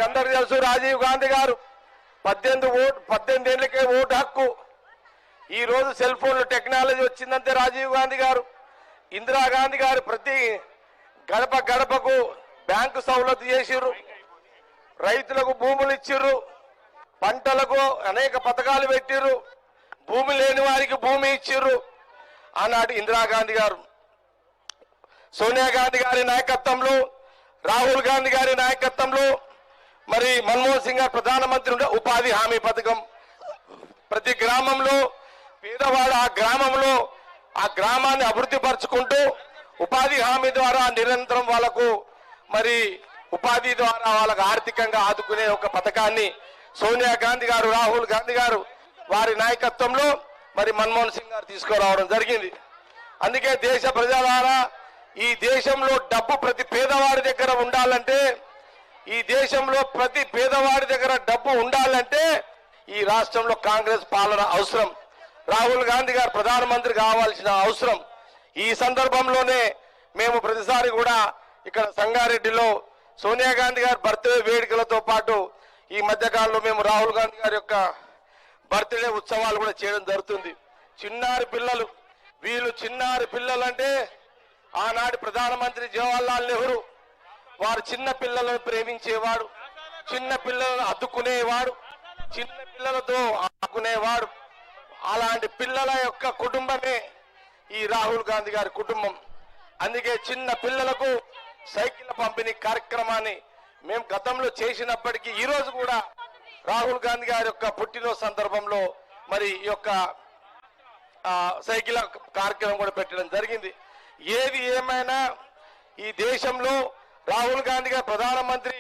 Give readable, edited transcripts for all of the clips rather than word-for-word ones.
అందరూ తెలుసు రాజీవ్ గాంధీ గారు 18 ఏళ్లకే ఓటు హక్కు. ఈ రోజు సెల్ ఫోన్లు టెక్నాలజీ వచ్చిందంటే రాజీవ్ గాంధీ గారు, ఇందిరాగాంధీ గారు ప్రతి గడప గడపకు బ్యాంకు సౌలత్ చేసిర్రు, రైతులకు భూములు ఇచ్చిర్రు, పంటలకు అనేక పథకాలు పెట్టిర్రు, భూమి లేని వారికి భూమి ఇచ్చిర్రు. ఆనాటి ఇందిరాగాంధీ గారు, సోనియా గాంధీ గారి నాయకత్వంలో, రాహుల్ గాంధీ గారి నాయకత్వంలో, మరి మన్మోహన్ సింగ్ గారు ప్రధానమంత్రి ఉండే ఉపాధి హామీ పథకం, ప్రతి గ్రామంలో పేదవాడు ఆ గ్రామాన్ని అభివృద్ధి పరుచుకుంటూ ఉపాధి హామీ ద్వారా నిరంతరం వాళ్ళకు మరి ఉపాధి ద్వారా వాళ్ళకు ఆర్థికంగా ఆదుకునే ఒక పథకాన్ని సోనియా గాంధీ గారు, రాహుల్ గాంధీ గారు వారి నాయకత్వంలో మరి మన్మోహన్ సింగ్ గారు తీసుకురావడం జరిగింది. అందుకే దేశ ప్రజలారా, ఈ దేశంలో డబ్బు ప్రతి పేదవాడి దగ్గర ఉండాలంటే, ఈ దేశంలో ప్రతి పేదవాడి దగ్గర డబ్బు ఉండాలంటే ఈ రాష్ట్రంలో కాంగ్రెస్ పాలన అవసరం. రాహుల్ గాంధీ గారు ప్రధానమంత్రి కావాల్సిన అవసరం. ఈ సందర్భంలోనే మేము ప్రతిసారి కూడా ఇక్కడ సంగారెడ్డిలో సోనియా గాంధీ గారి బర్త్డే వేడుకలతో పాటు ఈ మధ్యకాలంలో మేము రాహుల్ గాంధీ గారి యొక్క బర్త్డే ఉత్సవాలు కూడా చేయడం జరుగుతుంది. చిన్నారి పిల్లలు, వీళ్ళు చిన్నారి పిల్లలు అంటే ఆనాటి ప్రధానమంత్రి జవహర్లాల్ నెహ్రూ వారు చిన్న పిల్లలను ప్రేమించేవాడు, చిన్న పిల్లలను అద్దుకునేవాడు, చిన్న పిల్లలతో ఆడుకునేవాడు. అలాంటి పిల్లల యొక్క కుటుంబమే ఈ రాహుల్ గాంధీ గారి కుటుంబం. అందుకే చిన్న పిల్లలకు సైకిల్ పంపిణీ కార్యక్రమాన్ని మేము గతంలో చేసినప్పటికీ ఈ రోజు కూడా రాహుల్ గాంధీ గారి యొక్క పుట్టినరోజు సందర్భంలో మరి ఈ యొక్క సైకిల్ కార్యక్రమం కూడా పెట్టడం జరిగింది. ఏది ఏమైనా ఈ దేశంలో రాహుల్ గాంధీ గారు ప్రధానమంత్రి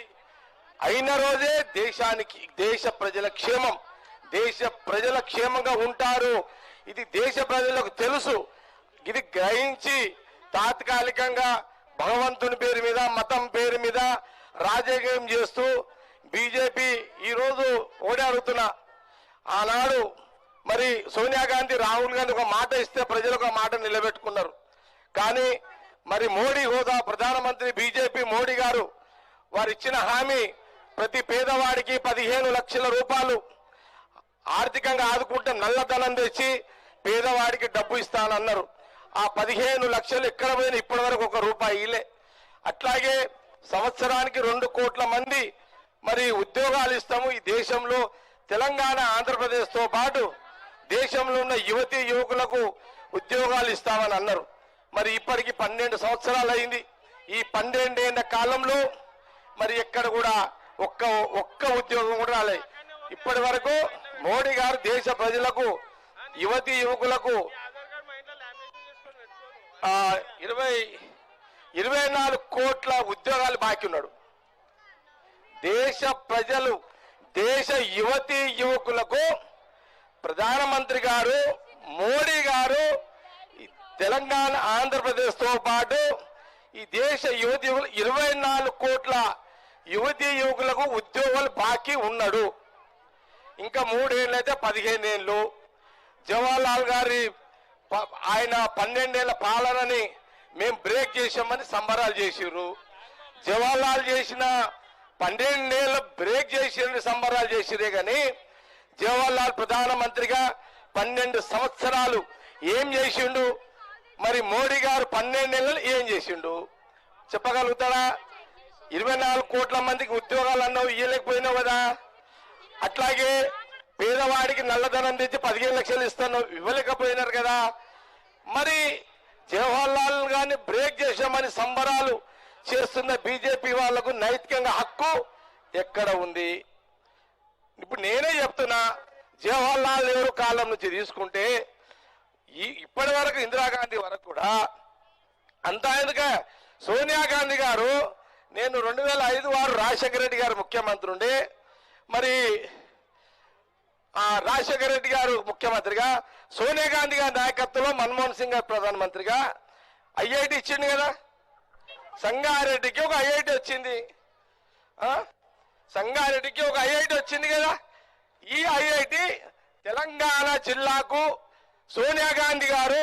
అయిన రోజే దేశ ప్రజల క్షేమం, దేశ ప్రజల క్షేమంగా ఉంటారు. ఇది దేశ ప్రజలకు తెలుసు. ఇది గ్రహించి తాత్కాలికంగా భగవంతుని పేరు మీద, మతం పేరు మీద రాజకీయం చేస్తూ బీజేపీ ఈరోజు ఓడాడుతున్నా, ఆనాడు మరి సోనియా గాంధీ, రాహుల్ గాంధీ ఒక మాట ఇస్తే ప్రజలు ఒక మాట నిలబెట్టుకున్నారు. కానీ మరి మోడీ హోదా ప్రధానమంత్రి బీజేపీ మోడీ గారు వారు ఇచ్చిన హామీ ప్రతి పేదవాడికి 15 లక్షల రూపాయలు ఆర్థికంగా ఆదుకుంటే నల్లధనం తెచ్చి పేదవాడికి డబ్బు ఇస్తానన్నారు. ఆ 15 లక్షలు ఎక్కడ పోయినా ఇప్పటి వరకు ₹1 అట్లాగే సంవత్సరానికి 2 కోట్ల మంది మరి ఉద్యోగాలు ఇస్తాము. ఈ దేశంలో తెలంగాణ, ఆంధ్రప్రదేశ్తో పాటు దేశంలో ఉన్న యువతీ యువకులకు ఉద్యోగాలు ఇస్తామని అన్నారు. మరి ఇప్పటికి 12 సంవత్సరాలు అయింది. ఈ 12 ఏళ్ల కాలంలో మరి ఎక్కడ కూడా ఒక్క ఉద్యోగం కూడా రాలేదు. ఇప్పటి వరకు మోడీ గారు దేశ ప్రజలకు, యువతీ యువకులకు 24 కోట్ల ఉద్యోగాలు బాకీ ఉన్నాడు. దేశ ప్రజలు, దేశ యువతీ యువకులకు ప్రధానమంత్రి గారు, మోడీ గారు తెలంగాణ, ఆంధ్రప్రదేశ్తో పాటు ఈ దేశ యువతీ యువకులు 24 కోట్ల యువతీ యువకులకు ఉద్యోగాలు బాకీ ఉన్నాడు. ఇంకా 3 ఏళ్ళు అయితే 15 ఏళ్ళు. జవహర్లాల్ గారి ఆయన 12 ఏళ్ల పాలనని మేము బ్రేక్ చేసామని సంబరాలు చేసిర్రు. జవహర్లాల్ చేసిన 12 ఏళ్ళ బ్రేక్ చేసిన సంబరాలు చేసిరే కానీ జవహర్లాల్ ప్రధానమంత్రిగా 12 సంవత్సరాలు ఏం చేసిండు? మరి మోడీ గారు 12 ఏళ్ళు ఏం చేసిండు చెప్పగలుగుతాడా? 24 కోట్ల మందికి ఉద్యోగాలు అన్నావు, ఇవ్వలేకపోయినావు కదా. అట్లాగే పేదవాడికి నల్లధనం తెచ్చి 15 లక్షలు ఇస్తాను, ఇవ్వలేకపోయినారు కదా. మరి జవహర్లాల్ గారిని బ్రేక్ చేశామని సంబరాలు చేస్తున్న బీజేపీ వాళ్లకు నైతికంగా హక్కు ఎక్కడ ఉంది? ఇప్పుడు నేనే చెప్తున్నా, జవహర్లాల్ నెహ్రూ కాలం నుంచి తీసుకుంటే ఇప్పటి వరకు ఇందిరాగాంధీ వరకు కూడా అంతా ఎందుక సోనియా గాంధీ గారు, నేను 2005 వారు రాజశేఖర రెడ్డి గారు ముఖ్యమంత్రి ఉండే, మరి రాజశేఖర రెడ్డి గారు ముఖ్యమంత్రిగా, సోనియా గాంధీ గారి నాయకత్వంలో మన్మోహన్ సింగ్ గారు ప్రధానమంత్రిగా ఐఐటి ఇచ్చింది కదా. సంగారెడ్డికి ఒక ఐఐటి వచ్చింది, సంగారెడ్డికి ఒక ఐఐటి వచ్చింది కదా. ఈ ఐఐటి తెలంగాణ జిల్లాకు సోనియా గాంధీ గారు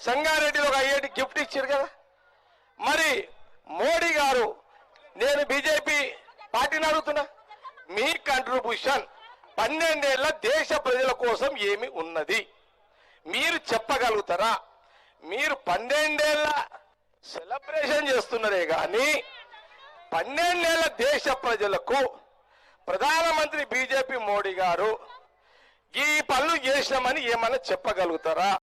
సంగారెడ్డిలో ఒక ఐఐటి గిఫ్ట్ ఇచ్చారు కదా. మరి మోడీ గారు, నేను బీజేపీ పార్టీని అడుగుతున్నా, క్వశ్చన్, 12 ఏళ్ల దేశ ప్రజల కోసం ఏమి ఉన్నది మీరు చెప్పగలుగుతారా? మీరు 12 ఏళ్ల సెలబ్రేషన్ చేస్తున్నారే గాని 12 ఏళ్ల దేశ ప్రజలకు ప్రధానమంత్రి బీజేపీ మోడీ గారు ఈ పనులు చేసినామని ఏమన్నా చెప్పగలుగుతారా?